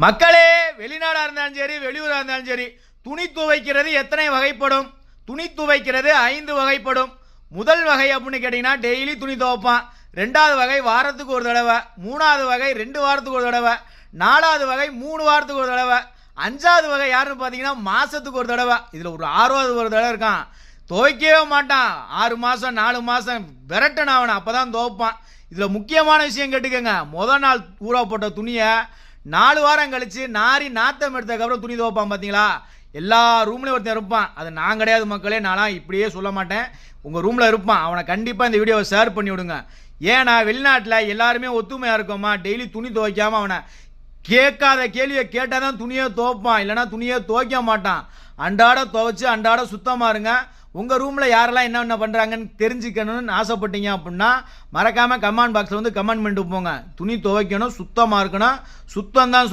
மக்களே, வெளிநாடா இருந்தாலும் சரி வெளியூரா இருந்தாலும் சரி, துணி துவைக்கிறது எத்தனை வகைப்படும்? துணி துவைக்கிறது 5 வகைப்படும். முதல் வகை அப்படின்னு கேட்டீங்கன்னா டெய்லி துணி துவைப்பான். 2வது வகை வாரத்துக்கு ஒரு தடவை. 3வது வகை 2 வாரத்துக்கு ஒரு தடவை. 4வது வகை 3 வாரத்துக்கு ஒரு தடவை. 5வது வகை யாருன்னு பார்த்தீங்கன்னா மாசத்துக்கு ஒரு தடவை. இதில் ஒரு 6வது ஒரு தடவை இருக்கான், துவைக்கவே மாட்டான். 6 மாதம் 4 மாதம் விரட்டன அவனை, அப்போ தான் துவைப்பான். இதில் முக்கியமான விஷயம் கேட்டுக்கோங்க, முதல் நாள் ஊற போட்ட துணியை 4 வாரம் கழிச்சு நாத்தம் எடுத்ததுக்கப்புறம் துணி துவைப்பான். பார்த்தீங்களா? எல்லா ரூம்லையும் ஒருத்தன் இருப்பான். அது நான் கிடையாது மக்களே, நான்லாம் இப்படியே சொல்ல மாட்டேன். உங்கள் ரூமில் இருப்பான். அவனை கண்டிப்பாக இந்த வீடியோவை ஷேர் பண்ணி விடுங்க. ஏன்னா வெளிநாட்டில் எல்லாருமே ஒத்துமையாக இருக்கோமா, டெய்லி துணி துவைக்காமல் அவனை கேட்காத கேள்வியை கேட்டால் தான் துணியை துவைப்பான், இல்லைனா துணியை துவைக்க மாட்டான். அன்றாட துவைச்சு அன்றாட சுத்தமாக இருங்க. உங்கள் ரூமில் யாரெல்லாம் என்னென்ன பண்ணுறாங்கன்னு தெரிஞ்சுக்கணும்னு ஆசைப்பட்டீங்க அப்படின்னா மறக்காமல் கமெண்ட் பாக்ஸில் வந்து கமெண்ட் பண்ணிட்டு போங்க. துணி துவைக்கணும், சுத்தமாக இருக்கணும். சுத்தம் தான்